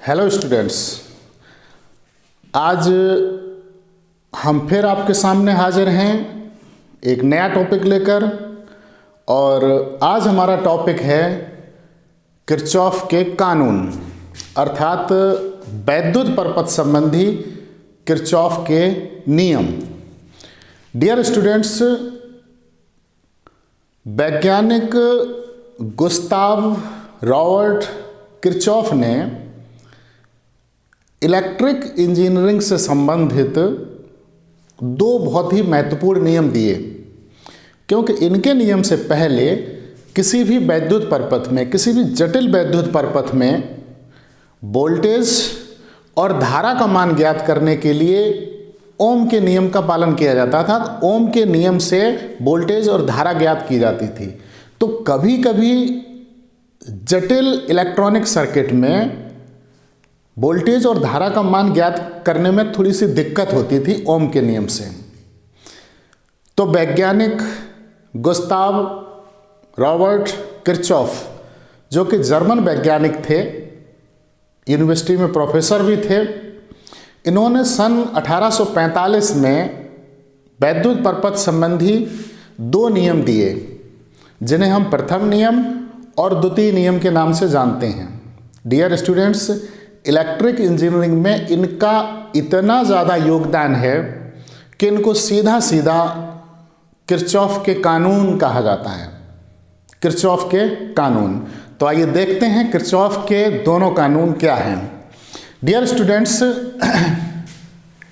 Hello students, आज हम फिर आपके सामने हाजिर हैं एक नया टॉपिक लेकर। और आज हमारा टॉपिक है किरचॉफ के कानून, अर्थात वैद्युत परपथ संबंधी किरचॉफ के नियम। डियर स्टूडेंट्स, वैज्ञानिक गुस्ताव रॉबर्ट किरचॉफ ने इलेक्ट्रिक इंजीनियरिंग से संबंधित दो बहुत ही महत्वपूर्ण नियम दिए, क्योंकि इनके नियम से पहले किसी भी वैद्युत परपथ में, किसी भी जटिल वैद्युत परपथ में वोल्टेज और धारा का मान ज्ञात करने के लिए ओम के नियम का पालन किया जाता था। ओम के नियम से वोल्टेज और धारा ज्ञात की जाती थी। तो कभी कभी जटिल इलेक्ट्रॉनिक सर्किट में वोल्टेज और धारा का मान ज्ञात करने में थोड़ी सी दिक्कत होती थी ओम के नियम से। तो वैज्ञानिक गुस्ताव रॉबर्ट किरचॉफ, जो कि जर्मन वैज्ञानिक थे, यूनिवर्सिटी में प्रोफेसर भी थे, इन्होंने सन 1845 में वैद्युत परपथ संबंधी दो नियम दिए, जिन्हें हम प्रथम नियम और द्वितीय नियम के नाम से जानते हैं। डियर स्टूडेंट्स, इलेक्ट्रिक इंजीनियरिंग में इनका इतना ज़्यादा योगदान है कि इनको सीधा सीधा किरचॉफ के कानून कहा जाता है। किरचॉफ के कानून। तो आइए देखते हैं किरचॉफ के दोनों कानून क्या हैं। डियर स्टूडेंट्स,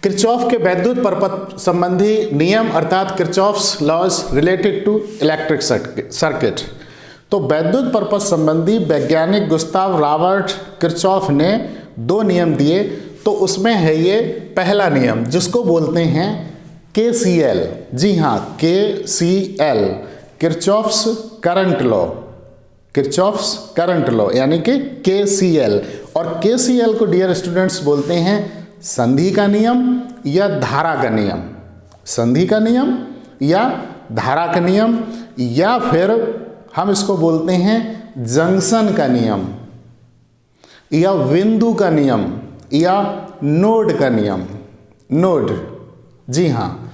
किरचॉफ के वैद्युत परपथ संबंधी नियम अर्थात Kirchhoff's laws related to electric circuit. तो वैद्युत परपथ संबंधी वैज्ञानिक गुस्ताव रॉबर्ट किरचॉफ ने दो नियम दिए। तो उसमें है ये पहला नियम, जिसको बोलते हैं KCL। जी हाँ, KCL, Kirchhoff's current law. Kirchhoff's current law यानी कि KCL। और KCL को डियर स्टूडेंट्स बोलते हैं संधि का नियम या धारा का नियम। संधि का नियम या धारा का नियम, या फिर हम इसको बोलते हैं जंक्शन का नियम या बिंदु का नियम या नोड का नियम। नोड, जी हाँ,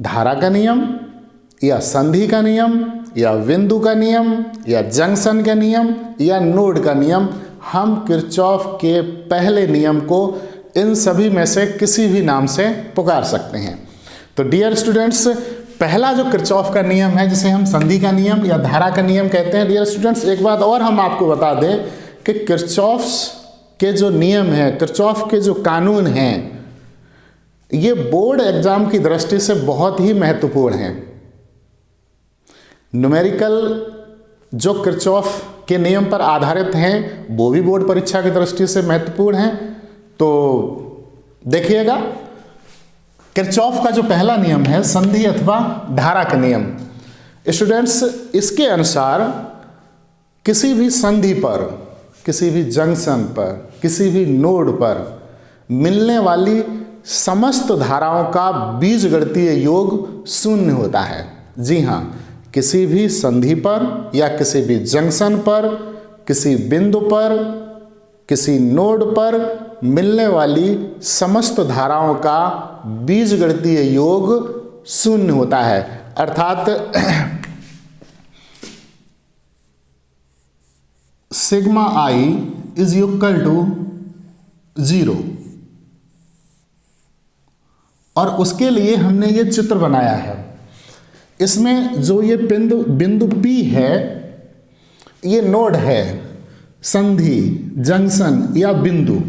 धारा का नियम या संधि का नियम या बिंदु का नियम या जंक्शन का नियम या नोड का नियम। हम किरचॉफ के पहले नियम को इन सभी में से किसी भी नाम से पुकार सकते हैं। तो डियर स्टूडेंट्स, पहला जो किरचॉफ का नियम है, जिसे हम संधि का नियम या धारा का नियम कहते हैं। डियर स्टूडेंट्स, एक बात और हम आपको बता दें कि किरचॉफ्स के जो नियम हैं, किरचॉफ के जो कानून हैं, ये बोर्ड एग्जाम की दृष्टि से बहुत ही महत्वपूर्ण हैं। न्यूमेरिकल जो किरचॉफ के नियम पर आधारित हैं, वो भी बोर्ड परीक्षा की दृष्टि से महत्वपूर्ण हैं। तो देखिएगा, किरचॉफ का जो पहला नियम है संधि अथवा धारा का नियम। स्टूडेंट्स, इसके अनुसार किसी भी संधि पर, किसी भी जंक्शन पर, किसी भी नोड पर मिलने वाली समस्त धाराओं का बीजगणितीय योग शून्य होता है। जी हाँ, किसी भी संधि पर या किसी भी जंक्शन पर, किसी बिंदु पर, किसी नोड पर मिलने वाली समस्त धाराओं का बीजगणितीय योग शून्य होता है। अर्थात sigma i is equal to 0। और उसके लिए हमने ये चित्र बनाया है। इसमें जो ये बिंदु P है, ये नोड है, संधि, जंक्शन या बिंदु।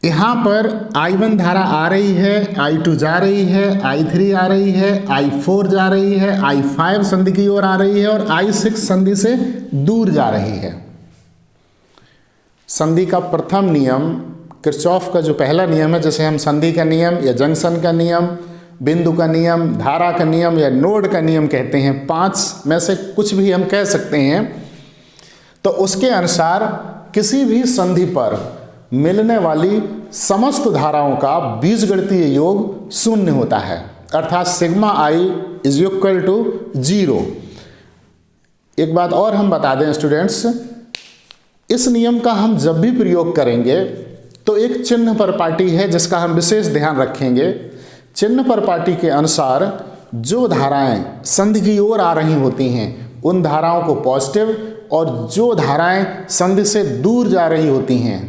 यहाँ पर I1 धारा आ रही है, I2 जा रही है, I3 आ रही है, I4 जा रही है, I5 संधि की ओर आ रही है और I6 संधि से दूर जा रही है। संधि का प्रथम नियम, किरचॉफ का जो पहला नियम है, जैसे हम संधि का नियम या जंक्शन का नियम, बिंदु का नियम, धारा का नियम या नोड का नियम कहते हैं। 5 में से कुछ भी हम कह सकते हैं। तो उसके अनुसार किसी भी संधि पर मिलने वाली समस्त धाराओं का बीजगणितीय योग शून्य होता है, अर्थात sigma i is equal to 0। एक बात और हम बता दें स्टूडेंट्स, इस नियम का हम जब भी प्रयोग करेंगे तो एक चिन्ह पर पाटी है जिसका हम विशेष ध्यान रखेंगे। चिन्ह पर पाटी के अनुसार जो धाराएं संधि की ओर आ रही होती हैं उन धाराओं को पॉजिटिव, और जो धाराएं संधि से दूर जा रही होती हैं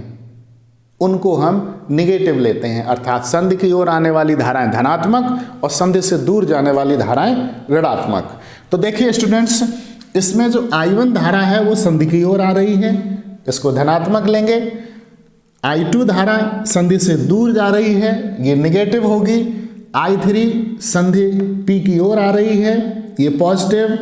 उनको हम निगेटिव लेते हैं। अर्थात संधि की ओर आने वाली धाराएं धनात्मक और संधि से दूर जाने वाली धाराएं ऋणात्मक। तो देखिए स्टूडेंट्स, इसमें जो I1 धारा है वो संधि की ओर आ रही है, इसको धनात्मक लेंगे। I2 धारा संधि से दूर जा रही है, ये निगेटिव होगी। I3 संधि P की ओर आ रही है, ये पॉजिटिव।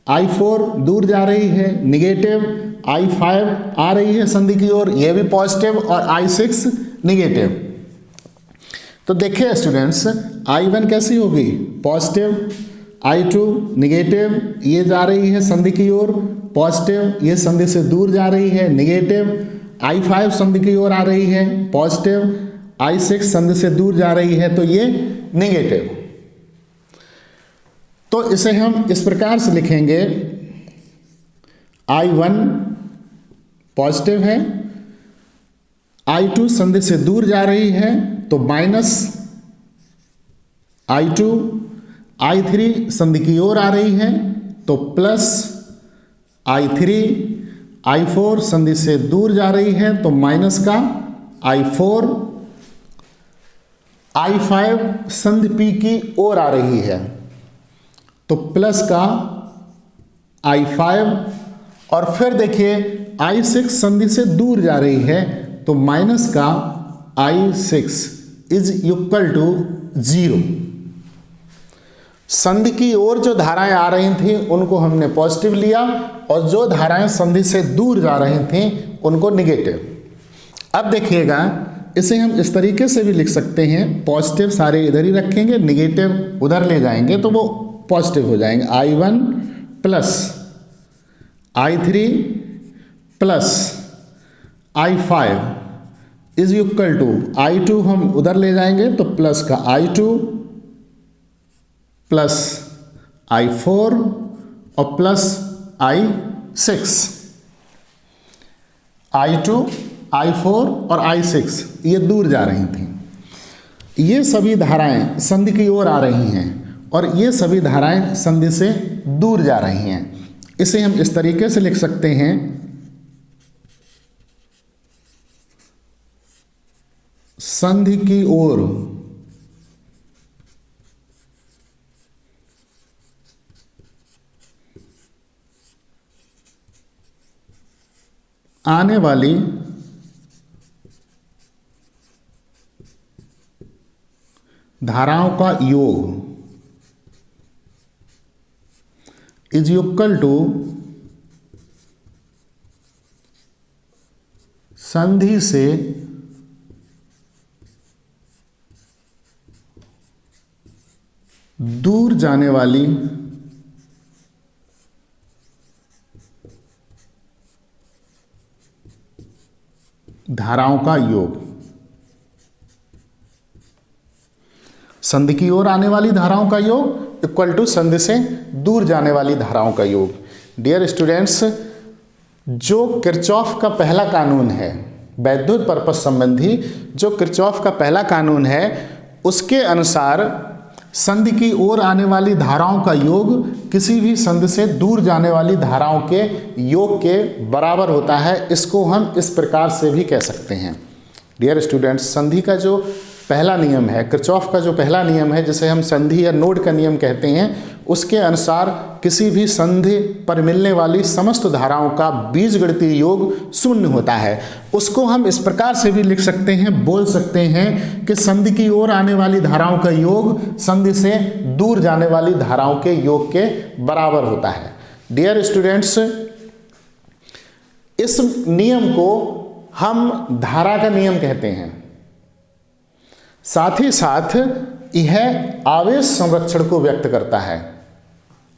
I4 दूर जा रही है, निगेटिव। I5 आ रही है संधि की ओर, ये भी पॉजिटिव। और I6 निगेटिव। तो देखिए स्टूडेंट्स, I1 कैसी होगी? पॉजिटिव। I2 निगेटिव, ये जा रही है संधि की ओर, पॉजिटिव। ये संधि से दूर जा रही है, निगेटिव। I5 संधि की ओर आ रही है, पॉजिटिव। I6 संधि से दूर जा रही है तो ये निगेटिव। तो इसे हम इस प्रकार से लिखेंगे, I1 पॉजिटिव है, I2 संधि से दूर जा रही है तो माइनस I2, I3 संधि की ओर आ रही है तो प्लस I3, I4 संधि से दूर जा रही है तो माइनस का I4, I5 संधि P की ओर आ रही है तो प्लस का I5, और फिर देखिए I6 संधि से दूर जा रही है तो माइनस का I6 इज इक्वल टू 0। संधि की ओर जो धाराएं आ रही थी उनको हमने पॉजिटिव लिया, और जो धाराएं संधि से दूर जा रही थी उनको निगेटिव। अब देखिएगा, इसे हम इस तरीके से भी लिख सकते हैं, पॉजिटिव सारे इधर ही रखेंगे, निगेटिव उधर ले जाएंगे तो वो पॉजिटिव हो जाएंगे। I1 plus I3 plus I5 is equal to I2 हम उधर ले जाएंगे तो प्लस का I2 प्लस I4 और प्लस I6। I2, I4 और I6 ये दूर जा रही थी। ये सभी धाराएं संधि की ओर आ रही हैं और ये सभी धाराएं संधि से दूर जा रही हैं। इसे हम इस तरीके से लिख सकते हैं, संधि की ओर आने वाली धाराओं का योग इज इक्वल टू संधि से दूर जाने वाली धाराओं का योग। संधि की ओर आने वाली धाराओं का योग इक्वल टू संधि से दूर जाने वाली धाराओं का योग। डियर स्टूडेंट्स, जो किरचॉफ का पहला कानून है वैद्युत पर्पस संबंधी, जो किरचॉफ का पहला कानून है उसके अनुसार संधि की ओर आने वाली धाराओं का योग किसी भी संधि से दूर जाने वाली धाराओं के योग के बराबर होता है। इसको हम इस प्रकार से भी कह सकते हैं। डियर स्टूडेंट्स, संधि का जो पहला नियम है, किरचॉफ का जो पहला नियम है जिसे हम संधि या नोड का नियम कहते हैं, उसके अनुसार किसी भी संधि पर मिलने वाली समस्त धाराओं का बीजगणितीय योग शून्य होता है। उसको हम इस प्रकार से भी लिख सकते हैं, बोल सकते हैं कि संधि की ओर आने वाली धाराओं का योग संधि से दूर जाने वाली धाराओं के योग के बराबर होता है। डियर स्टूडेंट्स, इस नियम को हम धारा का नियम कहते हैं। साथ ही साथ यह आवेश संरक्षण को व्यक्त करता है।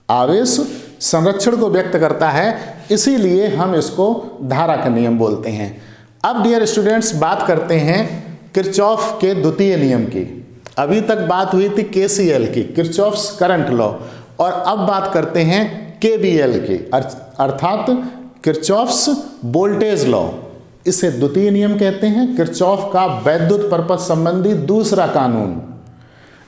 आवेश संरक्षण को व्यक्त करता है, इसीलिए हम इसको धारा का नियम बोलते हैं। अब डियर स्टूडेंट्स, बात करते हैं किरचॉफ के द्वितीय नियम की। अभी तक बात हुई थी केसीएल की, किरचॉफ्स करंट लॉ, और अब बात करते हैं केबीएल की, अर्थात किरचॉफ्स वोल्टेज लॉ, इसे द्वितीय नियम कहते हैं। किरचॉफ का वैद्युत परपथ संबंधी दूसरा कानून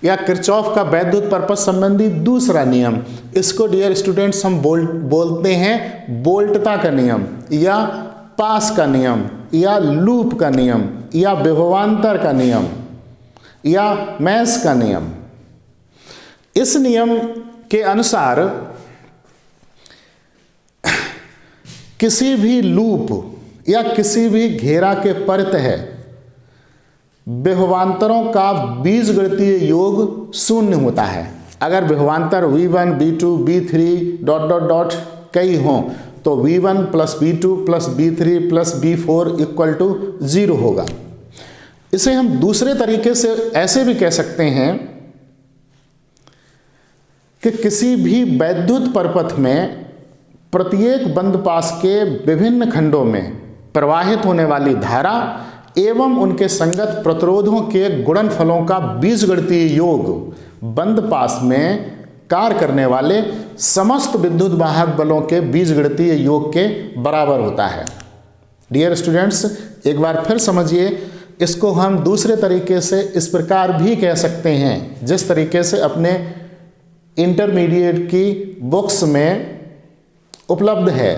या किरचॉफ का वैद्युत परपथ संबंधी दूसरा नियम, इसको डियर स्टूडेंट्स हम बोलते हैं वोल्टता का नियम या पास का नियम या लूप का नियम या विभवांतर का नियम या मैश का नियम। इस नियम के अनुसार किसी भी लूप या किसी भी घेरा के परितः विभवांतरों का बीजगणितीय योग शून्य होता है। अगर विभवांतर v1, v2, v3 dot dot dot कई हों तो v1 plus v2 plus v3 plus v4 equal to 0 होगा। इसे हम दूसरे तरीके से ऐसे भी कह सकते हैं कि किसी भी वैद्युत परपथ में प्रत्येक बंद पास के विभिन्न खंडों में प्रवाहित होने वाली धारा एवं उनके संगत प्रतिरोधों के गुणनफलों का बीजगणितीय योग बंद पास में कार्य करने वाले समस्त विद्युत वाहक बलों के बीजगणितीय योग के बराबर होता है। डियर स्टूडेंट्स, एक बार फिर समझिए, इसको हम दूसरे तरीके से इस प्रकार भी कह सकते हैं जिस तरीके से अपने इंटरमीडिएट की बुक्स में उपलब्ध है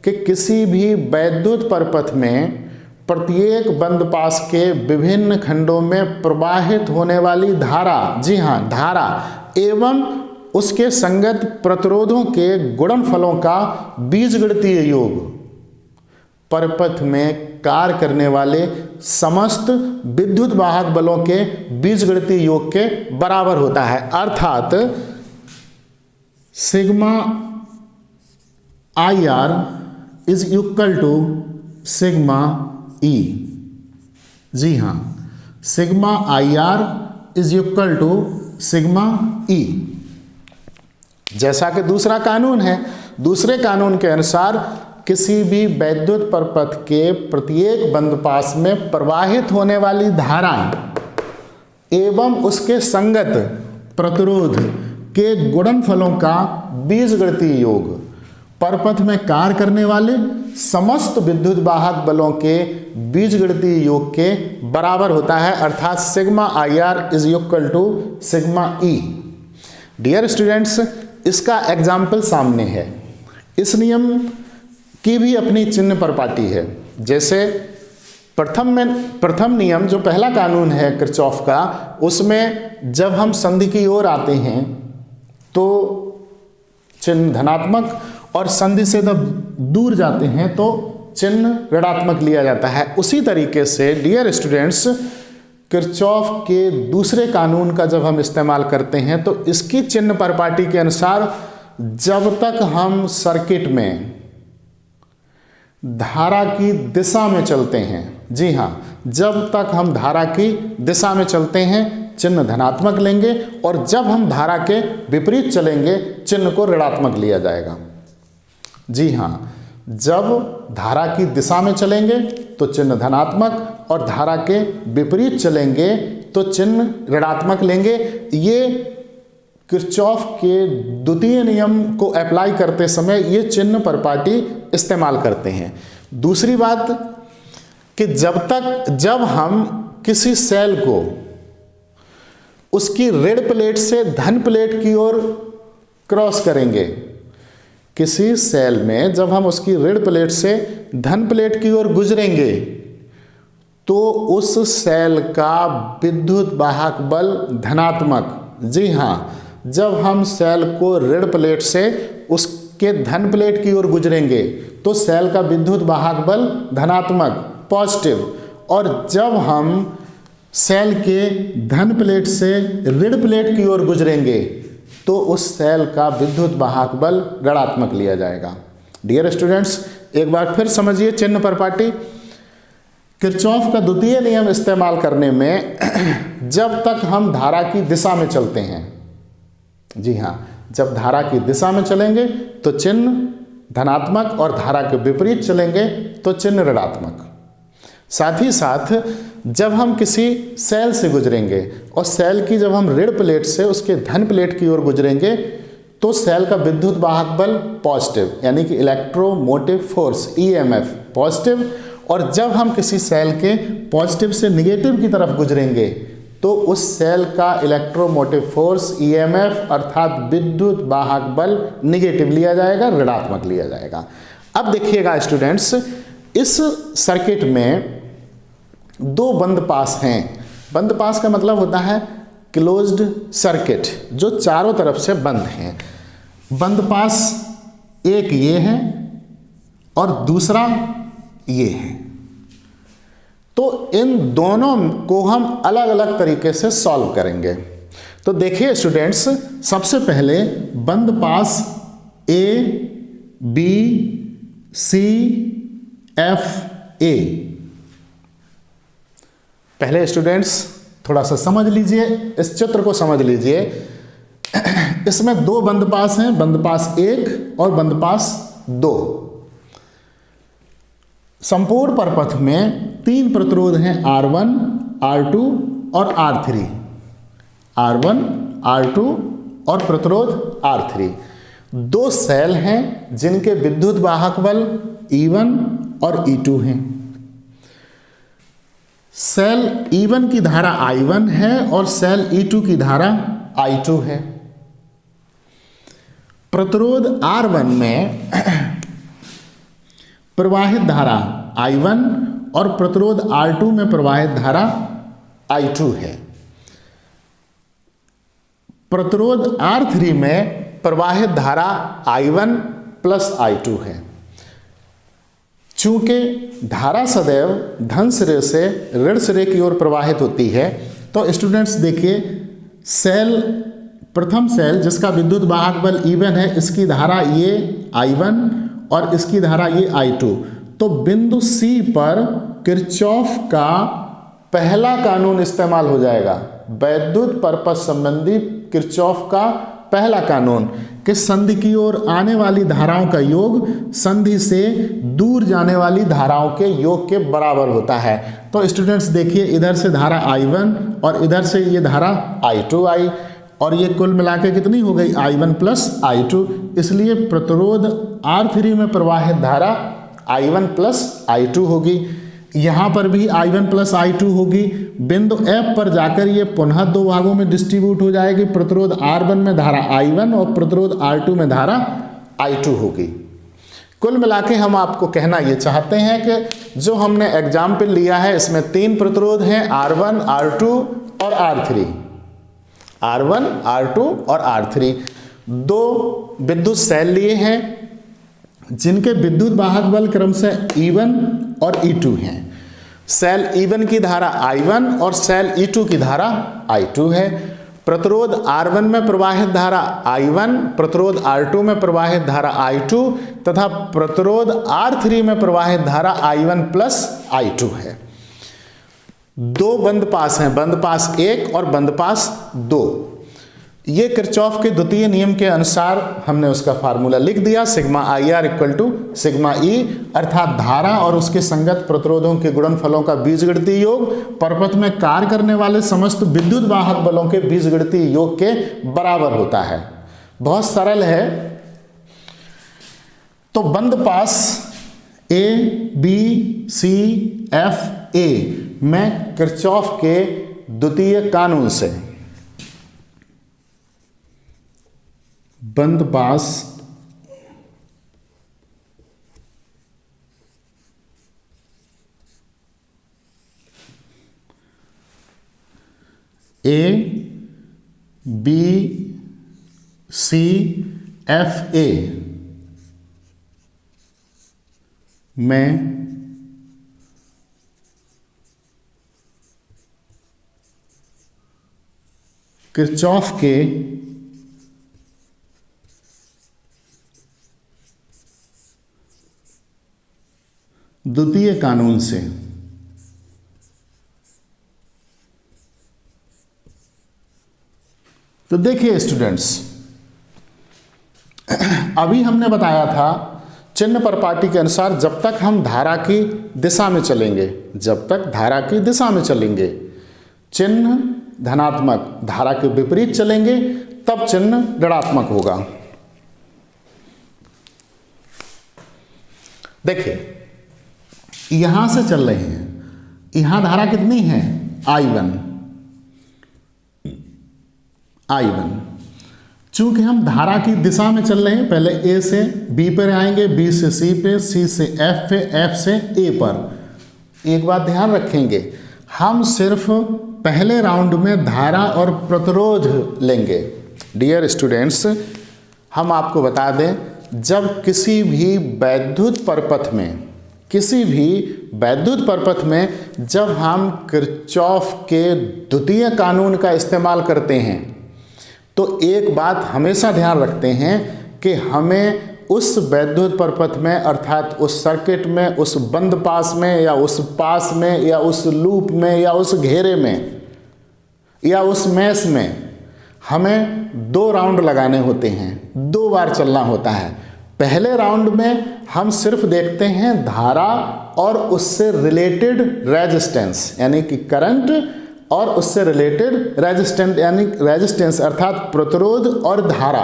कि किसी भी वैद्युत परपथ में प्रत्येक बंद पास के विभिन्न खंडों में प्रवाहित होने वाली धारा, जी हाँ धारा, एवं उसके संगत प्रतिरोधों के गुणनफलों का बीजगणितीय योग परपथ में कार्य करने वाले समस्त विद्युत वाहक बलों के बीजगणितीय योग के बराबर होता है। अर्थात sigma IR is equal to sigma E। जी हाँ, sigma IR is equal to sigma E। जैसा कि दूसरा कानून है, दूसरे कानून के अनुसार किसी भी वैद्युत परपथ के प्रत्येक बंद पास में प्रवाहित होने वाली धारा एवं उसके संगत प्रतिरोध के गुणनफलों का बीजगणितीय योग परपथ में कार्य करने वाले समस्त विद्युत वाहक बलों के बीजगणितीय योग के बराबर होता है। अर्थात sigma IR is equal to sigma E। Dear students, इसका एग्जाम्पल सामने है। इस नियम की भी अपनी चिन्ह परपाटी है। जैसे प्रथम नियम जो पहला कानून है किरचॉफ का, उसमें जब हम संधि की ओर आते हैं तो चिन्ह धनात्मक और संधि से जब दूर जाते हैं तो चिन्ह ऋणात्मक लिया जाता है। उसी तरीके से डियर स्टूडेंट्स, किरचॉफ के दूसरे कानून का जब हम इस्तेमाल करते हैं तो इसकी चिन्ह परपाटी के अनुसार जब तक हम सर्किट में धारा की दिशा में चलते हैं, जी हाँ, जब तक हम धारा की दिशा में चलते हैं चिन्ह धनात्मक लेंगे और जब हम धारा के विपरीत चलेंगे चिन्ह को ऋणात्मक लिया जाएगा। जी हाँ, जब धारा की दिशा में चलेंगे तो चिन्ह धनात्मक और धारा के विपरीत चलेंगे तो चिन्ह ऋणात्मक लेंगे। ये किरचॉफ के द्वितीय नियम को अप्लाई करते समय ये चिन्ह परपाटी इस्तेमाल करते हैं। दूसरी बात कि जब हम किसी सेल को उसकी ऋण प्लेट से धन प्लेट की ओर क्रॉस करेंगे, किसी सेल में जब हम उसकी ऋण प्लेट से धन प्लेट की ओर गुजरेंगे तो उस सेल का विद्युत वाहक बल धनात्मक, जी हाँ, जब हम सेल को ऋण प्लेट से उसके धन प्लेट की ओर गुजरेंगे तो सेल का विद्युत वाहक बल धनात्मक पॉजिटिव, और जब हम सेल के धन प्लेट से ऋण प्लेट की ओर गुजरेंगे तो उस सेल का विद्युत वाहक बल ऋणात्मक लिया जाएगा। डियर स्टूडेंट्स, एक बार फिर समझिए चिन्ह परपाटी। किरचॉफ का द्वितीय नियम इस्तेमाल करने में जब तक हम धारा की दिशा में चलते हैं, जी हाँ, जब धारा की दिशा में चलेंगे तो चिन्ह धनात्मक और धारा के विपरीत चलेंगे तो चिन्ह ऋणात्मक। साथ ही साथ जब हम किसी सेल से गुजरेंगे और सेल की जब हम ऋण प्लेट से उसके धन प्लेट की ओर गुजरेंगे तो सेल का विद्युत वाहक बल पॉजिटिव, यानी कि इलेक्ट्रोमोटिव फोर्स ईएमएफ पॉजिटिव। और जब हम किसी सेल के पॉजिटिव से निगेटिव की तरफ गुजरेंगे तो उस सेल का इलेक्ट्रोमोटिव फोर्स ईएमएफ अर्थात विद्युत वाहक बल निगेटिव लिया जाएगा, ऋणात्मक लिया जाएगा। अब देखिएगा स्टूडेंट्स, इस सर्किट में दो बंद पास हैं। बंद पास का मतलब होता है क्लोज्ड सर्किट, जो चारों तरफ से बंद हैं। बंद पास एक ये है और दूसरा ये है। तो इन दोनों को हम अलग अलग तरीके से सॉल्व करेंगे। तो देखिए स्टूडेंट्स, सबसे पहले बंद पास ए बी सी एफ ए। पहले स्टूडेंट्स थोड़ा सा समझ लीजिए, इस चित्र को समझ लीजिए। इसमें दो बंद पास हैं, बंद पास 1 और बंद पास 2। संपूर्ण परपथ में 3 प्रतिरोध हैं, R1, R2 और R3। R1, R2 और प्रतिरोध R3। 2 सेल हैं जिनके विद्युत वाहक बल E1 और E2 हैं। सेल E1 की धारा I1 है और सेल E2 की धारा I2 है। प्रतिरोध R1 में प्रवाहित धारा I1 और प्रतिरोध R2 में प्रवाहित धारा I2 है। प्रतिरोध R3 में प्रवाहित धारा I1 प्लस I2 है। चूंकि धारा सदैव धन सिरे से ऋण सिरे की ओर प्रवाहित होती है, तो स्टूडेंट्स देखिए, प्रथम सेल जिसका विद्युत वाहक बल E1 है, इसकी धारा ये I1 और इसकी धारा ये I2। तो बिंदु C पर किरचॉफ का पहला कानून इस्तेमाल हो जाएगा, वैद्युत परपथ संबंधी किरचॉफ का पहला कानून, कि संधि की ओर आने वाली धाराओं का योग संधि से दूर जाने वाली धाराओं के योग के बराबर होता है। तो स्टूडेंट्स देखिए, इधर से धारा I1 और इधर से ये धारा I2 आई, और ये कुल मिलाकर कितनी हो गई, I1 प्लस I2। इसलिए प्रतिरोध R3 में प्रवाहित धारा I1 प्लस I2 होगी। यहाँ पर भी I1 प्लस I2 होगी। बिंदु F पर जाकर ये पुनः 2 भागों में डिस्ट्रीब्यूट हो जाएगी। प्रतिरोध R1 में धारा I1 और प्रतिरोध R2 में धारा I2 होगी। कुल मिलाके हम आपको कहना ये चाहते हैं कि जो हमने एग्जाम्पल लिया है, इसमें 3 प्रतिरोध हैं, R1, R2 और R3। R1, R2 और R3 2 विद्युत सेल लिए हैं जिनके विद्युत वाहक बल क्रमशः E1 और E2 हैं। सेल E1 की धारा I1 और सेल E2 की धारा I2 है। प्रतिरोध R1 में प्रवाहित धारा I1, प्रतिरोध R2 में प्रवाहित धारा I2 तथा प्रतिरोध R3 में प्रवाहित धारा I1 प्लस I2 है। 2 बंद पास हैं, बंद पास 1 और बंद पास 2। ये किरचॉफ के द्वितीय नियम के अनुसार हमने उसका फार्मूला लिख दिया, sigma IR equal to sigma E, अर्थात धारा और उसके संगत प्रतिरोधों के गुणनफलों का बीजगणितीय योग परपथ में कार्य करने वाले समस्त विद्युत वाहक बलों के बीजगणितीय योग के बराबर होता है। बहुत सरल है। तो बंद पास A B C F A में किरचॉफ के द्वितीय कानून से बंद पास A B C F A में किरचॉफ के द्वितीय कानून से तो देखिए स्टूडेंट्स, अभी हमने बताया था चिन्ह परपाटी के अनुसार जब तक हम धारा की दिशा में चलेंगे, जब तक धारा की दिशा में चलेंगे, चिन्ह धनात्मक, धारा के विपरीत चलेंगे तब चिन्ह ऋणात्मक होगा। देखिए यहां से चल रहे हैं, यहां धारा कितनी है I1। चूंकि हम धारा की दिशा में चल रहे हैं, पहले A से B पर आएंगे, B से C पे, C से F पे, F से A पर। एक बात ध्यान रखेंगे, हम सिर्फ पहले राउंड में धारा और प्रतिरोध लेंगे। डियर स्टूडेंट्स, हम आपको बता दें, जब किसी भी वैद्युत परपथ में जब हम किरचॉफ के द्वितीय कानून का इस्तेमाल करते हैं तो एक बात हमेशा ध्यान रखते हैं कि हमें उस वैद्युत परपथ में, अर्थात उस सर्किट में, उस बंद पास में या उस पास में या उस लूप में या उस घेरे में या उस मैश में हमें 2 राउंड लगाने होते हैं, 2 बार चलना होता है। पहले राउंड में हम सिर्फ देखते हैं धारा और उससे रिलेटेड रेजिस्टेंस, यानी कि करंट और उससे रिलेटेड रेजिस्टेंस, यानी रेजिस्टेंस अर्थात प्रतिरोध और धारा।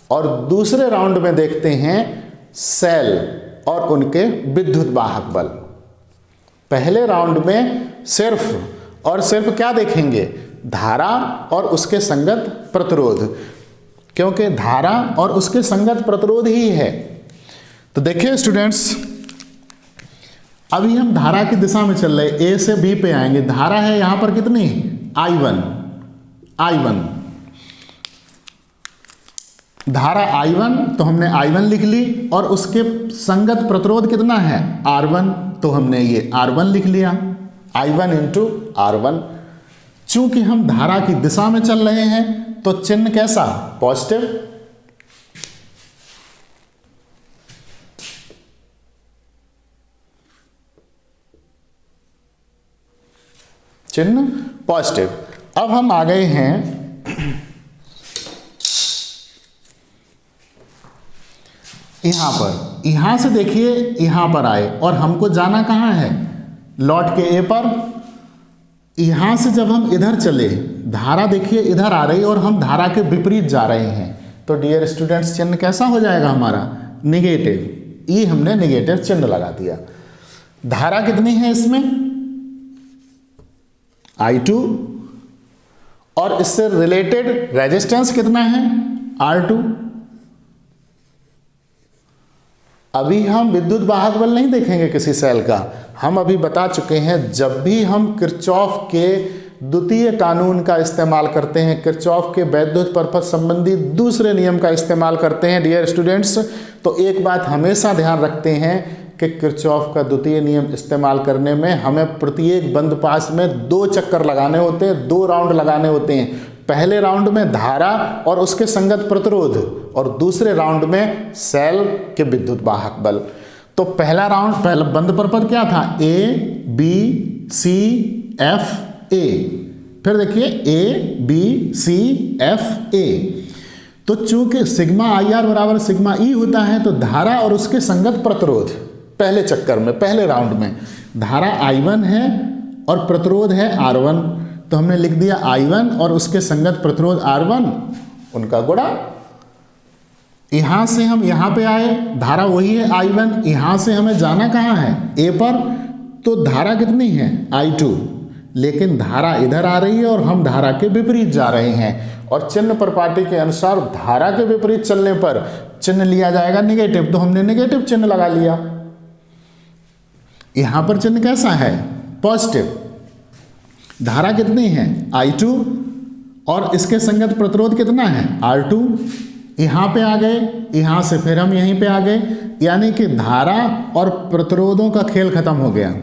और दूसरे राउंड में देखते हैं सेल और उनके विद्युत वाहक बल। पहले राउंड में सिर्फ और सिर्फ क्या देखेंगे, धारा और उसके संगत प्रतिरोध, क्योंकि धारा और उसके संगत प्रतिरोध ही है। तो देखिए स्टूडेंट्स, अभी हम धारा की दिशा में चल रहे, A से B पे आएंगे। धारा है यहां पर कितनी, I1। धारा I1, तो हमने I1 लिख ली, और उसके संगत प्रतिरोध कितना है R1, तो हमने ये R1 लिख लिया, I1 इंटू R1। चूंकि हम धारा की दिशा में चल रहे हैं तो चिन्ह कैसा, पॉजिटिव। चिन्ह पॉजिटिव। अब हम आ गए हैं यहां पर, यहां से देखिए यहां पर आए और हमको जाना कहां है, लौट के A पर। यहां से जब हम इधर चले, धारा देखिए इधर आ रही और हम धारा के विपरीत जा रहे हैं, तो डियर स्टूडेंट्स चिन्ह कैसा हो जाएगा हमारा, निगेटिव। ये हमने निगेटिव चिन्ह लगा दिया। धारा कितनी है इसमें, I2, और इससे रिलेटेड रेजिस्टेंस कितना है, R2। अभी हम विद्युत वाहक बल नहीं देखेंगे किसी सेल का, हम अभी बता चुके हैं जब भी हम किरचॉफ के द्वितीय कानून का इस्तेमाल करते हैं, किरचॉफ के वैद्युत परपथ संबंधी दूसरे नियम का इस्तेमाल करते हैं डियर स्टूडेंट्स, तो एक बात हमेशा ध्यान रखते हैं कि किरचॉफ का द्वितीय नियम इस्तेमाल करने में हमें प्रत्येक बंद पास में 2 चक्कर लगाने होते हैं, 2 राउंड लगाने होते हैं। पहले राउंड में धारा और उसके संगत प्रतिरोध, और दूसरे राउंड में सेल के विद्युत वाहक बल। तो पहला राउंड, पहला बंद परपथ क्या था, A B C F A। फिर देखिए A B C F A। तो चूंकि सिग्मा IR बराबर सिग्मा E होता है, तो धारा और उसके संगत प्रतिरोध पहले चक्कर में, पहले राउंड में धारा I1 है और प्रतिरोध है R1, तो हमने लिख दिया I1 और उसके संगत प्रतिरोध R1, उनका गुणा। यहां से हम यहां पे आए, धारा वही है I1, यहां से हमें जाना कहां है, A पर, तो धारा कितनी है I2, लेकिन धारा इधर आ रही है और हम धारा के विपरीत जा रहे हैं, और चिन्ह प्रपाटी के अनुसार धारा के विपरीत चलने पर चिन्ह लिया जाएगा निगेटिव, तो हमने निगेटिव चिन्ह लगा लिया। यहां पर चिन्ह कैसा है, पॉजिटिव। धारा कितनी है I2 और इसके संगत प्रतिरोध कितना है R2। यहां पे आ गए, यहां से फिर हम यहीं पे आ गए, यानी कि धारा और प्रतिरोधों का खेल खत्म हो गया।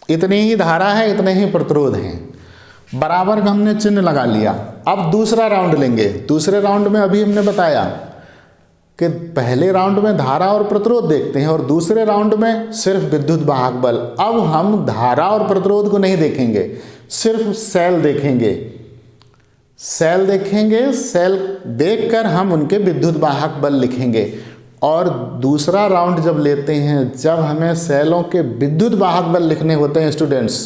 इतनी ही धारा है, इतने ही प्रतिरोध हैं, बराबर का हमने चिन्ह लगा लिया। अब दूसरा राउंड लेंगे। दूसरे राउंड में अभी हमने बताया कि पहले राउंड में धारा और प्रतिरोध देखते हैं और दूसरे राउंड में सिर्फ विद्युत वाहक बल। अब हम धारा और प्रतिरोध को नहीं देखेंगे, सिर्फ सेल देखेंगे। सेल देखेंगे, सेल देखकर हम उनके विद्युत वाहक बल लिखेंगे। और दूसरा राउंड जब लेते हैं, जब हमें सेलों के विद्युत वाहक बल लिखने होते हैं स्टूडेंट्स,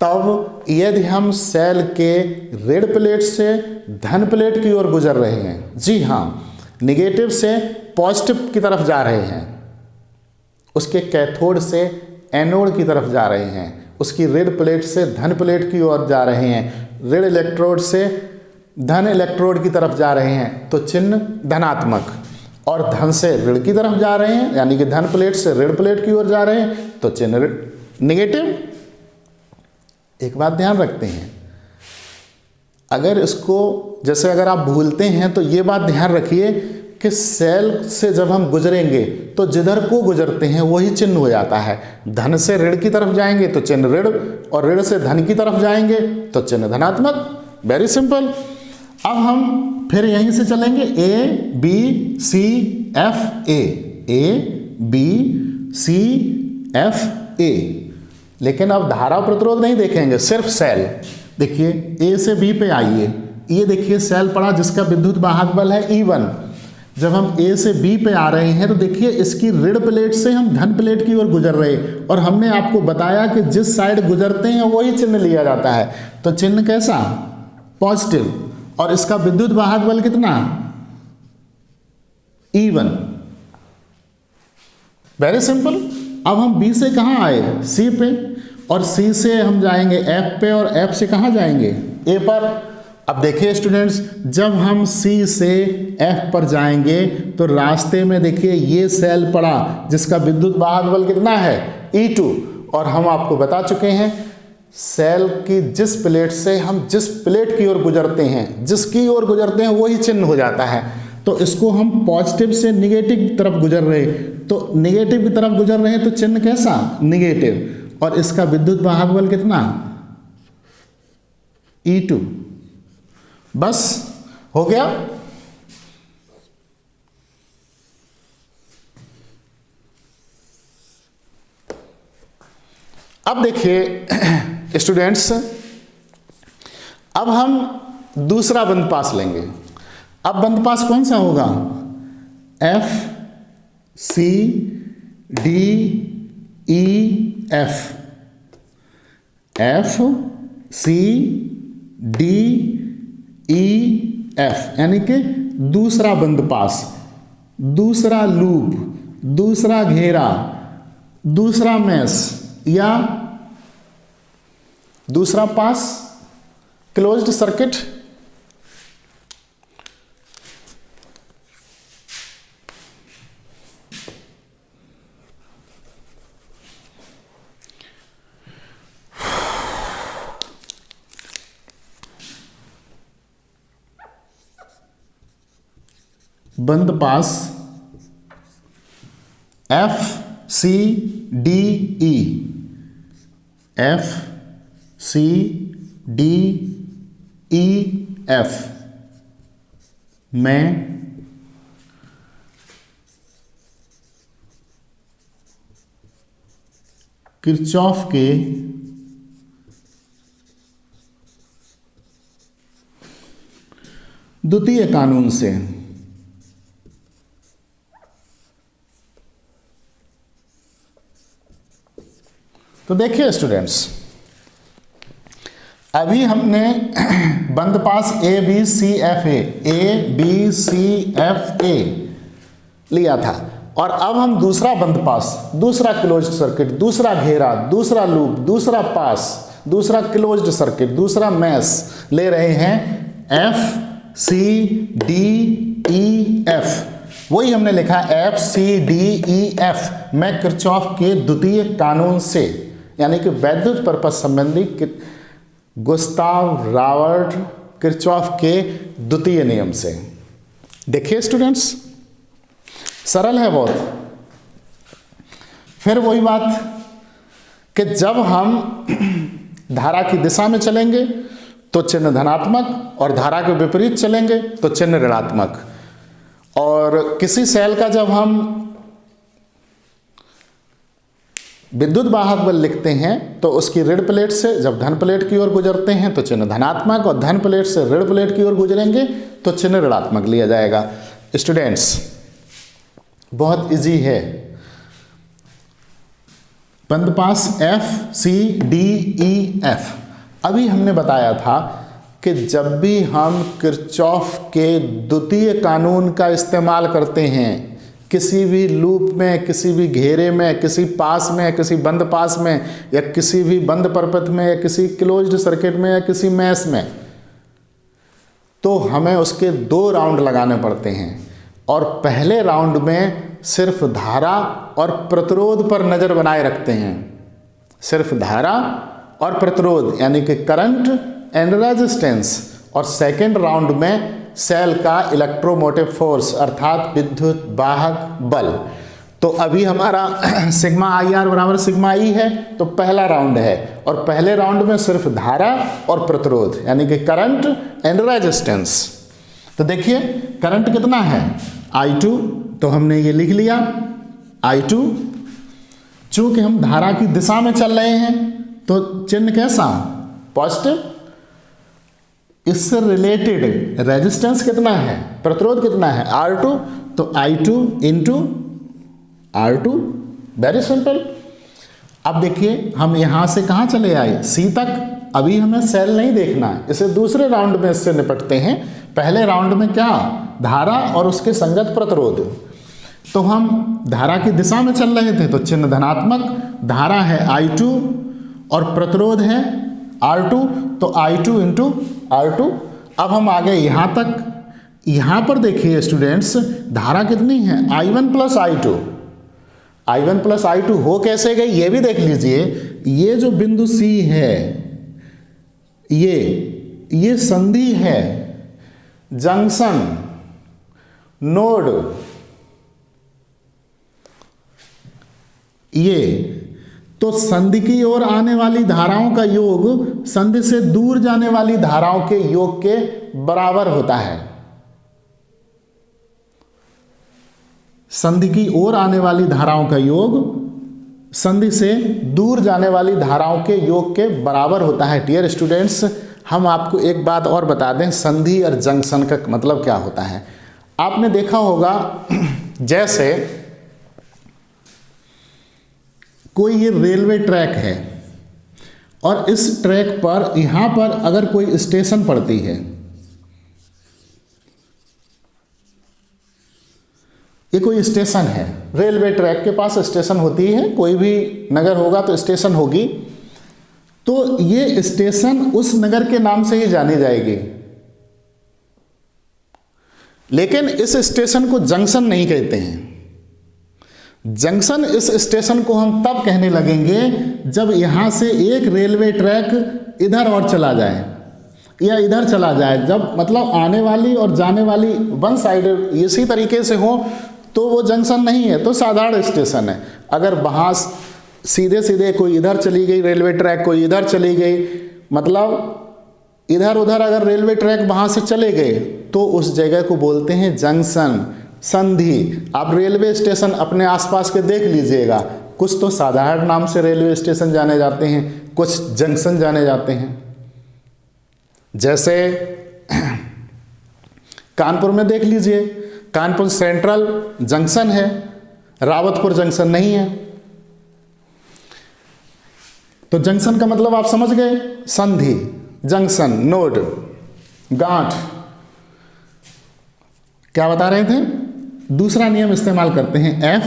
तब यदि हम सेल के ऋण प्लेट से धन प्लेट की ओर गुजर रहे हैं, जी हाँ, निगेटिव से पॉजिटिव की तरफ जा रहे हैं, उसके कैथोड से एनोड की तरफ जा रहे हैं, उसकी ऋण प्लेट से धन प्लेट की ओर जा रहे हैं, ऋण इलेक्ट्रोड से धन इलेक्ट्रोड की तरफ जा रहे हैं तो चिन्ह धनात्मक, और धन से ऋण की तरफ जा रहे हैं यानी कि धन प्लेट से ऋण प्लेट की ओर जा रहे हैं तो चिन्ह नेगेटिव। एक बात ध्यान रखते हैं, अगर इसको जैसे अगर आप भूलते हैं तो ये बात ध्यान रखिए कि सेल से जब हम गुजरेंगे तो जिधर को गुजरते हैं वही चिन्ह हो जाता है। धन से ऋण की तरफ जाएंगे तो चिन्ह ऋण, और ऋण से धन की तरफ जाएंगे तो चिन्ह धनात्मक। Very simple. अब हम फिर यहीं से चलेंगे A B C F A B C F A, लेकिन अब धारा प्रतिरोध नहीं देखेंगे, सिर्फ सेल। देखिए ए से बी पे आइए, ये देखिए सेल पड़ा जिसका विद्युत वाहक बल है E1। जब हम ए से बी पे आ रहे हैं तो देखिए इसकी ऋण प्लेट से हम धन प्लेट की ओर गुजर रहे, और हमने आपको बताया कि जिस साइड गुजरते हैं वही चिन्ह लिया जाता है। तो चिन्ह कैसा? पॉजिटिव। और इसका विद्युत वाहक बल कितना? E1। Very simple. अब हम बी से कहाँ आए? सी पे, और सी से हम जाएंगे एफ पे, और एफ से कहाँ जाएंगे? ए पर। अब देखिए स्टूडेंट्स, जब हम सी से एफ पर जाएंगे तो रास्ते में देखिए ये सेल पड़ा जिसका विद्युत वाहक बल कितना है? E2। और हम आपको बता चुके हैं सेल की जिस प्लेट से हम जिस प्लेट की ओर गुजरते हैं, जिसकी ओर गुजरते हैं वही चिन्ह हो जाता है। तो इसको हम पॉजिटिव से निगेटिव की तरफ गुजर रहे, तो निगेटिव की तरफ गुजर रहे हैं तो चिन्ह कैसा? निगेटिव। और इसका विद्युत वाहक बल कितना? E2। बस हो गया। अब देखिए स्टूडेंट्स, अब हम दूसरा बंद पास लेंगे। अब बंद पास कौन सा होगा? F C D E F, F C D E F, यानी कि दूसरा बंद पास, दूसरा लूप, दूसरा घेरा, दूसरा मैश या दूसरा पास, क्लोज्ड सर्किट। बंद पास F C D E, F C D E F में किरचॉफ के द्वितीय कानून से तो देखिए स्टूडेंट्स, अभी हमने बंद पास ए बी सी एफ ए लिया था, और अब हम दूसरा बंद पास, दूसरा क्लोज्ड सर्किट, दूसरा घेरा, दूसरा लूप, दूसरा पास, दूसरा क्लोज्ड सर्किट, दूसरा मैश ले रहे हैं F C D E F. वही हमने लिखा F C D E F में किरचॉफ के द्वितीय कानून से, यानी कि वैद्युत परपथ संबंधी गुस्ताव रावर्ट किरचॉफ के द्वितीय नियम से। देखिए स्टूडेंट्स, सरल है बहुत। फिर वही बात कि जब हम धारा की दिशा में चलेंगे तो चिन्ह धनात्मक, और धारा के विपरीत चलेंगे तो चिन्ह ऋणात्मक। और किसी सेल का जब हम विद्युत वाहक बल लिखते हैं तो उसकी ऋण प्लेट से जब धन प्लेट की ओर गुजरते हैं तो चिन्ह धनात्मक, और धन प्लेट से ऋण प्लेट की ओर गुजरेंगे तो चिन्ह ऋणात्मक लिया जाएगा। स्टूडेंट्स, बहुत इजी है। बंद पास F C D E F. अभी हमने बताया था कि जब भी हम किरचॉफ के द्वितीय कानून का इस्तेमाल करते हैं, किसी भी लूप में, किसी भी घेरे में, किसी पास में, किसी बंद पास में, या किसी भी बंद परपथ में, या किसी क्लोज्ड सर्किट में, या किसी मैश में, तो हमें उसके 2 राउंड लगाने पड़ते हैं। और पहले राउंड में सिर्फ धारा और प्रतिरोध पर नज़र बनाए रखते हैं, सिर्फ धारा और प्रतिरोध यानी कि करंट एंड रेजिस्टेंस। और सेकेंड राउंड में सेल का इलेक्ट्रोमोटिव फोर्स अर्थात विद्युत वाहक बल। तो अभी हमारा सिग्मा आई आर बराबर सिग्मा ई है, तो पहला राउंड है, और पहले राउंड में सिर्फ धारा और प्रतिरोध यानी कि करंट एंड रेजिस्टेंस। तो देखिए करंट कितना है I2, तो हमने ये लिख लिया I2। चूंकि हम धारा की दिशा में चल रहे हैं तो चिन्ह कैसा, पॉजिटिव। इससे रिलेटेड रेजिस्टेंस कितना है, प्रतिरोध कितना है R2, तो I2 into R2, very simple. अब देखिए हम यहां से कहां चले आए, C तक। अभी हमें सेल नहीं देखना है, इसे दूसरे राउंड में इससे निपटते हैं। पहले राउंड में क्या, धारा और उसके संगत प्रतिरोध। तो हम धारा की दिशा में चल रहे थे तो चिन्ह धनात्मक, धारा है I2 और प्रतिरोध है R2, तो I2 इंटू R2। अब हम आ गए यहाँ तक। यहाँ पर देखिए स्टूडेंट्स धारा कितनी है I1 plus I2। I1 plus I2 हो कैसे गई ये भी देख लीजिए। ये जो बिंदु C है ये संधि है, जंक्शन, नोड, ये तो संधि की ओर आने वाली धाराओं का योग संधि से दूर जाने वाली धाराओं के योग के बराबर होता है। संधि की ओर आने वाली धाराओं का योग संधि से दूर जाने वाली धाराओं के योग के बराबर होता है। डियर स्टूडेंट्स, हम आपको एक बात और बता दें, संधि और जंक्शन का मतलब क्या होता है। आपने देखा होगा जैसे कोई ये रेलवे ट्रैक है और इस ट्रैक पर यहां पर अगर कोई स्टेशन पड़ती है, ये कोई स्टेशन है, रेलवे ट्रैक के पास स्टेशन होती है, कोई भी नगर होगा तो स्टेशन होगी, तो ये स्टेशन उस नगर के नाम से ही जानी जाएगी। लेकिन इस स्टेशन को जंक्शन नहीं कहते हैं। जंक्शन इस स्टेशन को हम तब कहने लगेंगे जब यहां से एक रेलवे ट्रैक इधर और चला जाए या इधर चला जाए, जब मतलब आने वाली और जाने वाली वन साइड इसी तरीके से हो तो वो जंक्शन नहीं है, तो साधारण स्टेशन है। अगर वहां सीधे सीधे कोई इधर चली गई रेलवे ट्रैक, कोई इधर चली गई, मतलब इधर उधर अगर रेलवे ट्रैक वहां से चले गए तो उस जगह को बोलते हैं जंक्शन, संधि। आप रेलवे स्टेशन अपने आसपास के देख लीजिएगा, कुछ तो साधारण नाम से रेलवे स्टेशन जाने जाते हैं, कुछ जंक्शन जाने जाते हैं। जैसे कानपुर में देख लीजिए, कानपुर सेंट्रल जंक्शन है, रावतपुर जंक्शन नहीं है। तो जंक्शन का मतलब आप समझ गए, संधि, जंक्शन, नोड, गांठ। क्या बता रहे थे, दूसरा नियम इस्तेमाल करते हैं,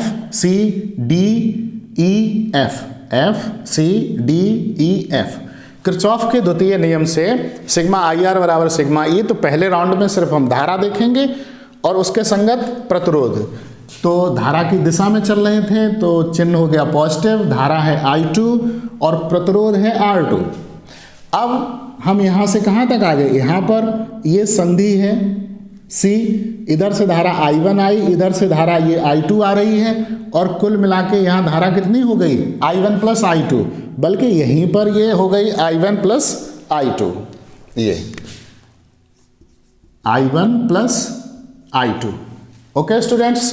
F किरचॉफ के द्वितीय नियम से सिग्मा आई आर बराबर सिग्मा ई। तो पहले राउंड में सिर्फ हम धारा देखेंगे और उसके संगत प्रतिरोध। तो धारा की दिशा में चल रहे थे तो चिन्ह हो गया पॉजिटिव, धारा है I2 और प्रतिरोध है R2। अब हम यहां से कहां तक आ गए, यहां पर ये संधि है C, इधर से धारा I1 आई, इधर से धारा ये I2 आ रही है, और कुल मिला के यहाँ धारा कितनी हो गई I1 प्लस I2, बल्कि यहीं पर ये हो गई I1 प्लस I2, ये I1 plus I2। Okay students,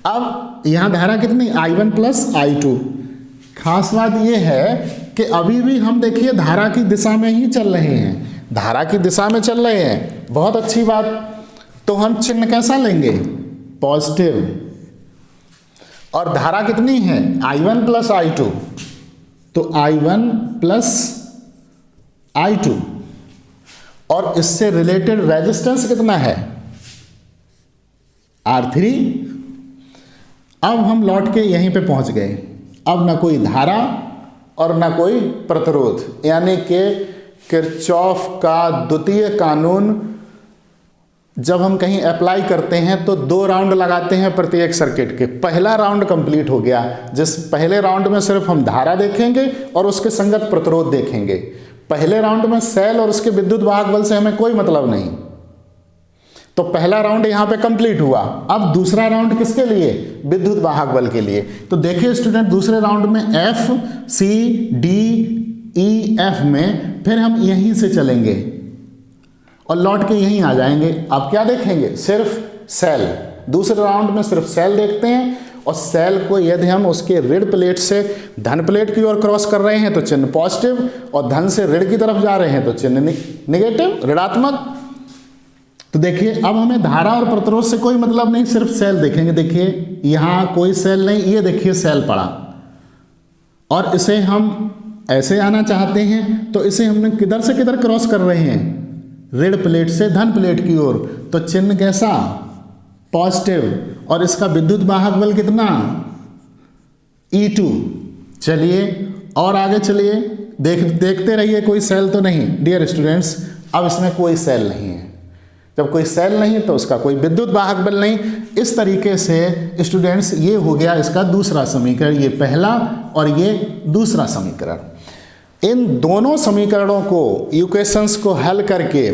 अब यहाँ धारा कितनी I1 प्लस I2। खास बात ये है कि अभी भी हम देखिए धारा की दिशा में ही चल रहे हैं, धारा की दिशा में चल रहे हैं, बहुत अच्छी बात। तो हम चिन्ह कैसा लेंगे, पॉजिटिव, और धारा कितनी है I1 प्लस I2, तो I1 प्लस I2, और इससे रिलेटेड रेजिस्टेंस कितना है R3। अब हम लौट के यहीं पे पहुंच गए। अब ना कोई धारा और ना कोई प्रतिरोध, यानी कि किरचॉफ का द्वितीय कानून जब हम कहीं अप्लाई करते हैं तो 2 राउंड लगाते हैं प्रत्येक सर्किट के। पहला राउंड कंप्लीट हो गया, जिस पहले राउंड में सिर्फ हम धारा देखेंगे और उसके संगत प्रतिरोध देखेंगे। पहले राउंड में सेल और उसके विद्युत वाहक बल से हमें कोई मतलब नहीं, तो पहला राउंड यहां पे कंप्लीट हुआ। अब दूसरा राउंड किसके लिए? विद्युत वाहक बल के लिए। तो देखिए स्टूडेंट, दूसरे राउंड में F C D E F में फिर हम यहीं से चलेंगे और लौट के यहीं आ जाएंगे। अब क्या देखेंगे? सिर्फ सेल। दूसरे राउंड में सिर्फ सेल देखते हैं, और सेल को यदि हम उसके ऋण प्लेट से धन प्लेट की ओर क्रॉस कर रहे हैं तो चिन्ह पॉजिटिव, और धन से ऋण की तरफ जा रहे हैं तो चिन्ह निगेटिव, ऋणात्मक। तो देखिए अब हमें धारा और प्रतिरोध से कोई मतलब नहीं, सिर्फ सेल देखेंगे। देखिए यहां कोई सेल नहीं, ये देखिए सेल पड़ा, और इसे हम ऐसे आना चाहते हैं तो इसे हमने किधर से किधर क्रॉस कर रहे हैं? ऋण प्लेट से धन प्लेट की ओर, तो चिन्ह कैसा? पॉजिटिव। और इसका विद्युत वाहक बल कितना? E2। चलिए और आगे चलिए, देखते रहिए, कोई सेल तो नहीं डियर स्टूडेंट्स। अब इसमें कोई सेल नहीं है। जब कोई सेल नहीं तो उसका कोई विद्युत वाहक बल नहीं। इस तरीके से स्टूडेंट्स ये हो गया इसका दूसरा समीकरण, ये पहला और ये दूसरा समीकरण। इन दोनों समीकरणों को, इक्वेशंस को हल करके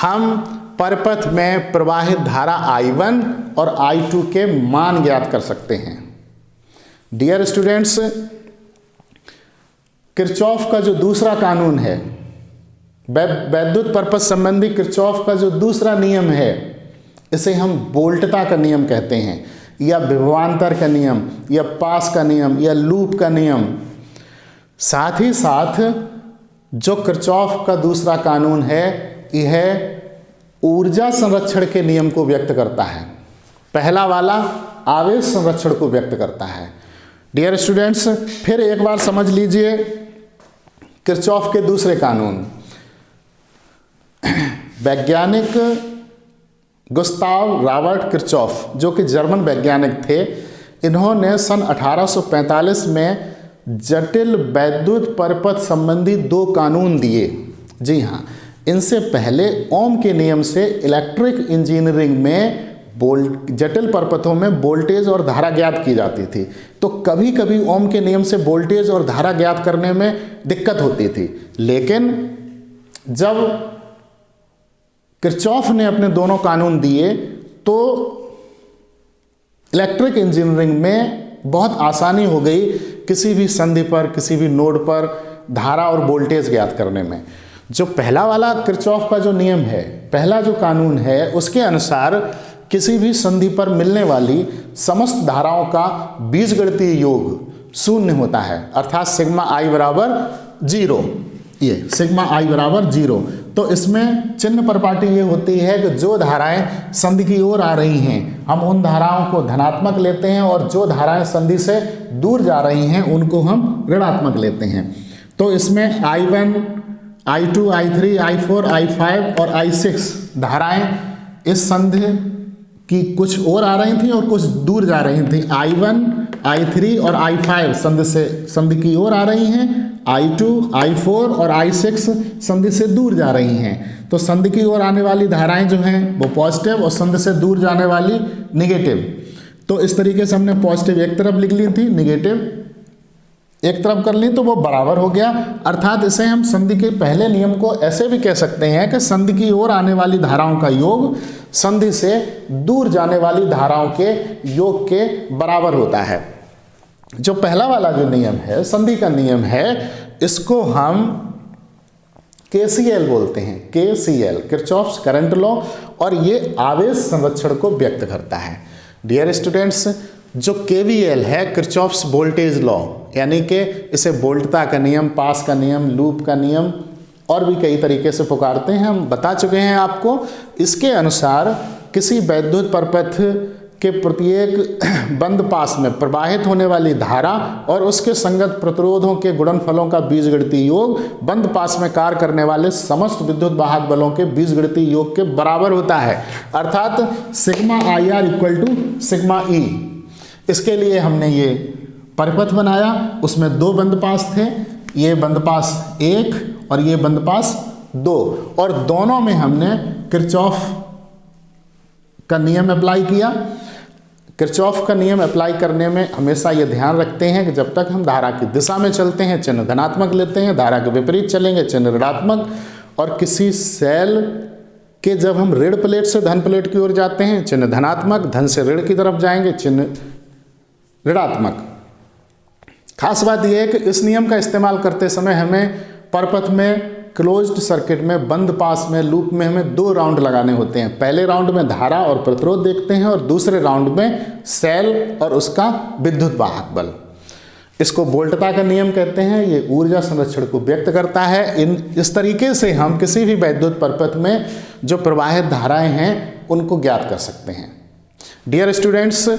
हम परिपथ में प्रवाहित धारा I1 और I2 के मान ज्ञात कर सकते हैं। डियर स्टूडेंट्स, किरचॉफ का जो दूसरा कानून है, वैद्युत परपथ संबंधी किरचॉफ का जो दूसरा नियम है, इसे हम वोल्टता का नियम कहते हैं, या विभवांतर का नियम, या पास का नियम, या लूप का नियम। साथ ही साथ जो किरचॉफ का दूसरा कानून है, यह ऊर्जा संरक्षण के नियम को व्यक्त करता है। पहला वाला आवेश संरक्षण को व्यक्त करता है। डियर स्टूडेंट्स, फिर एक बार समझ लीजिए किरचॉफ के दूसरे कानून। वैज्ञानिक गुस्ताव रॉबर्ट किरचॉफ, जो कि जर्मन वैज्ञानिक थे, इन्होंने सन 1845 में जटिल वैद्युत परपथ संबंधी 2 कानून दिए। जी हाँ, इनसे पहले ओम के नियम से इलेक्ट्रिक इंजीनियरिंग में जटिल परपथों में वोल्टेज और धारा ज्ञात की जाती थी। तो कभी कभी ओम के नियम से वोल्टेज और धारा ज्ञात करने में दिक्कत होती थी, लेकिन जब किरचॉफ ने अपने दोनों कानून दिए तो इलेक्ट्रिक इंजीनियरिंग में बहुत आसानी हो गई किसी भी संधि पर, किसी भी नोड पर धारा और वोल्टेज ज्ञात करने में। जो पहला वाला किरचॉफ का जो नियम है, पहला जो कानून है, उसके अनुसार किसी भी संधि पर मिलने वाली समस्त धाराओं का बीजगणितीय योग 0 होता है, अर्थात सिग्मा I बराबर 0। ये सिग्मा I बराबर 0। तो इसमें चिन्ह परिपाटी ये होती है कि जो धाराएं संधि की ओर आ रही हैं, हम उन धाराओं को धनात्मक लेते हैं, और जो धाराएं संधि से दूर जा रही हैं उनको हम ऋणात्मक लेते हैं। तो इसमें I1, I2, I3, I4, I5 और I6 धाराएं इस संधि की कुछ और आ रही थी और कुछ दूर जा रही थी। I1, I3 और I5 संधि की ओर आ रही हैं, I2, I4 और I6 संधि से दूर जा रही हैं। तो संधि की ओर आने वाली धाराएं जो हैं वो पॉजिटिव, और संधि से दूर जाने वाली निगेटिव। तो इस तरीके से हमने पॉजिटिव एक तरफ लिख ली थी, निगेटिव एक तरफ कर ली, तो वो बराबर हो गया। अर्थात इसे हम संधि के पहले नियम को ऐसे भी कह सकते हैं कि संधि की ओर आने वाली धाराओं का योग संधि से दूर जाने वाली धाराओं के योग के बराबर होता है। जो पहला वाला जो नियम है, संधि का नियम है, इसको हम KCL बोलते हैं। KCL, किरचॉफ्स करंट लॉ, और ये आवेश संरक्षण को व्यक्त करता है। डियर स्टूडेंट्स, जो KVL है, किरचॉफ्स वोल्टेज लॉ, यानी कि इसे वोल्टता का नियम, पास का नियम, लूप का नियम और भी कई तरीके से पुकारते हैं, हम बता चुके हैं आपको। इसके अनुसार किसी वैद्युत परपथ के प्रत्येक बंद पास में प्रवाहित होने वाली धारा और उसके संगत प्रतिरोधों के गुणनफलों का बीजगणितीय योग बंद पास में कार्य करने वाले समस्त विद्युत वाहक बलों के बीजगणितीय योग के बराबर होता है। अर्थात sigma IR equal to sigma E। इसके लिए हमने ये परिपथ बनाया, उसमें 2 बंदपास थे, ये बंदपास 1 और ये बंदपास 2, और दोनों में हमने किरचॉफ का नियम अप्लाई किया। किरचॉफ का नियम अप्लाई करने में हमेशा ये ध्यान रखते हैं कि जब तक हम धारा की दिशा में चलते हैं चिन्ह धनात्मक लेते हैं, धारा के विपरीत चलेंगे चिन्ह ऋणात्मक, और किसी सेल के जब हम ऋण प्लेट से धन प्लेट की ओर जाते हैं चिन्ह धनात्मक, धन से ऋण की तरफ जाएंगे चिन्ह ऋणात्मक। खास बात यह है कि इस नियम का इस्तेमाल करते समय हमें परपथ में क्लोज्ड सर्किट में बंद पास में लूप में हमें 2 राउंड लगाने होते हैं। पहले राउंड में धारा और प्रतिरोध देखते हैं और दूसरे राउंड में सेल और उसका विद्युत वाहक बल। इसको वोल्टता का नियम कहते हैं। ये ऊर्जा संरक्षण को व्यक्त करता है। इस तरीके से हम किसी भी वैद्युत परपथ में जो प्रवाहित धाराएं हैं उनको ज्ञात कर सकते हैं। डियर स्टूडेंट्स,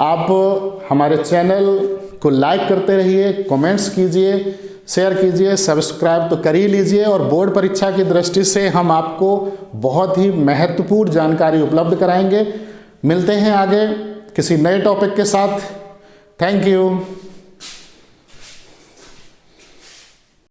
आप हमारे चैनल को लाइक करते रहिए, कमेंट्स कीजिए, शेयर कीजिए, सब्सक्राइब तो कर ही लीजिए, और बोर्ड परीक्षा की दृष्टि से हम आपको बहुत ही महत्वपूर्ण जानकारी उपलब्ध कराएंगे। मिलते हैं आगे किसी नए टॉपिक के साथ। Thank you.